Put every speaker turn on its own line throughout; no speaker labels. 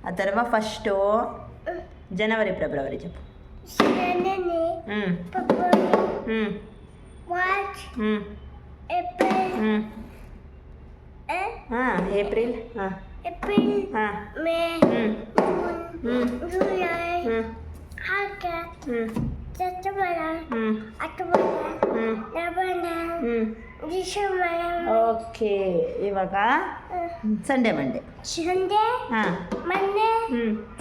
Atharva first January February చెప్పు. April May June July August September October November December. Okay, ಇವಾಗ Sunday Monday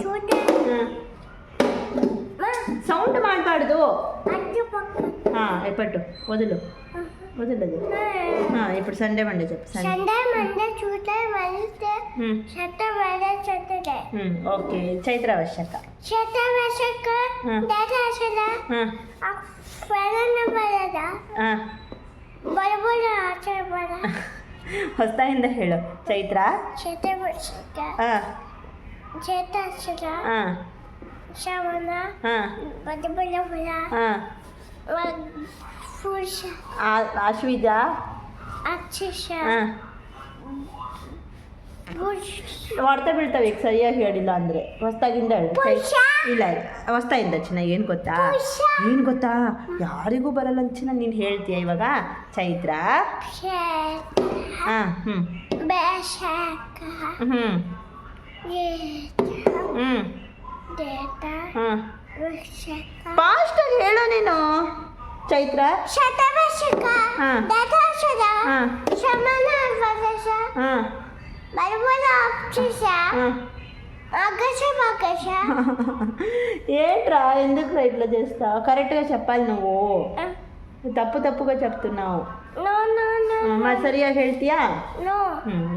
Tuesday. Sound ಮಾಡಬಾರ್ದು. ఎప్పట్టు వదులు వదులదు. ఇప్పుడు సండే మండే చెప్పు. Sunday Monday Tuesday Wednesday Saturday Saturday. Okay. Chaitra వశక దాదాశల ఫెరన ಬರದ ಬರಬರ ಆಚರಬರ ಹೊಸ್ತಾಯಿಂದ ಹೇಳು. ಚೈತ್ರ ವಶಕ ಚೈತಾಶಲ ಶ್ರವಣ ಬರಬರ ಬರ ಆಶ್ವಿಜ ಅಕ್ಷಿಷ ಹೊಡ್ತಾ ಬೀಳ್ತಾವೆ. ಈಗ ಸರಿಯಾಗಿ ಹೇಳಿಲ್ಲ ಅಂದರೆ ಹೊಸ್ತಾಗಿಂದ ಹೇಳು. ಇಲ್ಲ ಹೊಸ್ತಾಗಿಂದ ಚೆನ್ನಾಗಿ ಏನು ಗೊತ್ತಾ ಯಾರಿಗೂ ಬರಲ್ಲ ಚಿನ್ನ. ನೀನು ಹೇಳ್ತೀಯ ಇವಾಗ. ಚೈತ್ರ ಫಾಸ್ಟಾಗಿ ಹೇಳು ನೀನು. ಚೈತ್ರ ಶತವರ್ಷಕ ದಶಾಶದ ಶಮನ ವದಶ ಬರಬರ ಅಕ್ಷಿಷ ఆకాశ ఆకాశ. ఏంట్రా ఎందుకు ఇట్లా చేస్తావు? కరెక్ట్గా చెప్పాలి నువ్వు. తప్పుగా చెప్తున్నావు. మరి సరిగా ಹೇಳ್ತೀಯಾ?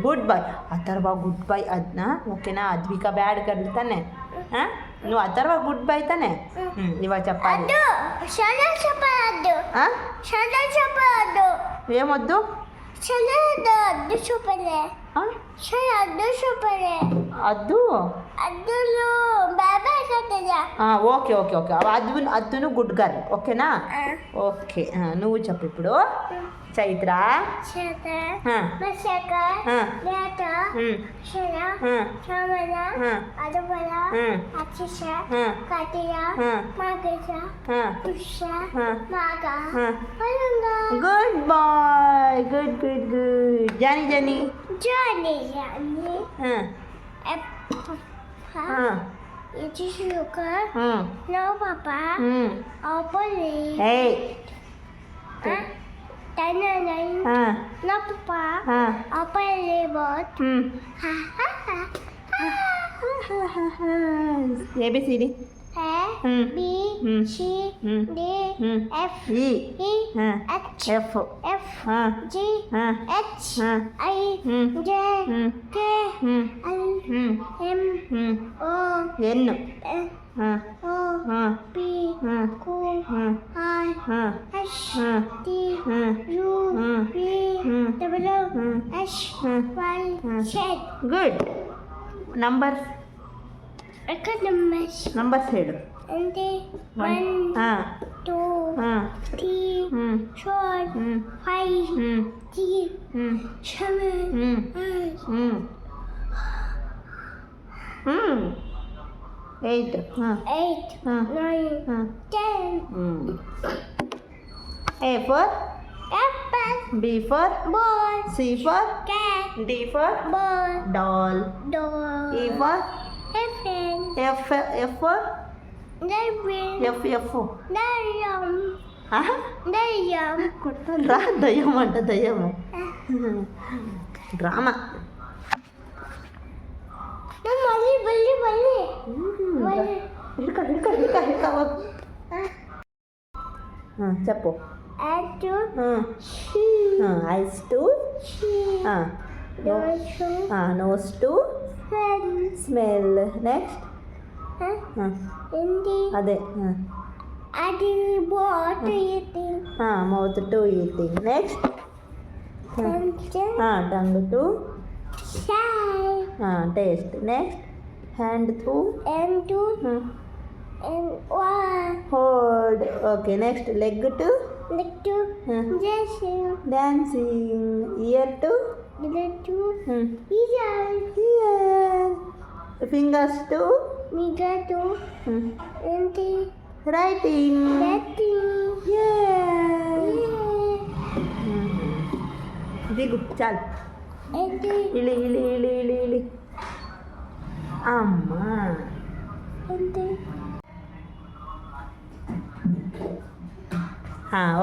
ಗುಡ್ ಬಾಯ್. ಅಥರ್ವ ಗುಡ್ ಬಾಯ್ ಅದನ್ನ ಓಕೆನಾ? ಅದ್ವಿಕಾ ಬ್ಯಾಡ್ ಕರ್ಲಿ ತಾನೆ. నువ్వు ಅಥರ್ವ ಗುಡ್ ಬಾಯ್ ತಾನೆ. ಇವಾಗ చెప్పాలి. ఏమొద్దు? అద్దు ఓకే ఓకే ఓకే. అద్దును గుడ్ గర్ల్ ఓకేనా? ఓకే. నువ్వు చెప్పు ఇప్పుడు. Chaitra good boy. Good good good. Johnny It is sugar. No, Papa. Apple. Hey. No, Papa. Apple. What? ABCD. A B C D F E H F G H I J K L M O N O P Q R S T U V W X Y Z. Good. Numbers. Numbers ಹೇಳು. 1 2 3 4 5 6 7 8 9 10. A for apple. B for ball. C for cat. D for ball. Doll. E for F for F దయ్యం కొట్టరా? దయ్యం అంట. దయ్యము drama. చెప్పు. Eyes to nose to smell. Next అదే mouth to eating. Next tongue to taste. Next hand to hold. Okay. Next leg to dancing. Ear to Fingers to writing. Yeah. Digu, chal. Ili. Amma.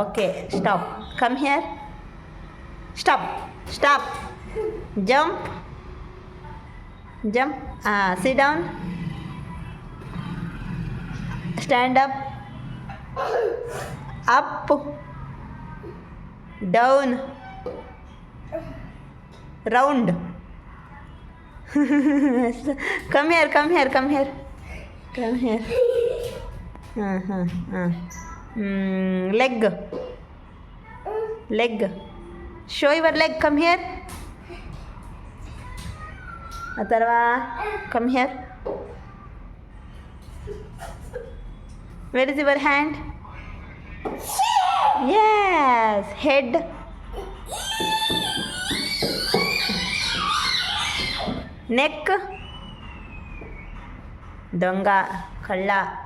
Okay. Stop. Come here. Stop. Jump. Sit down. Stand up. Up. Down. Round. Come here. Leg. Show your leg. Come here. Atharva, come here. Where is your hand? Yes. Head. Neck. Donga, kalla.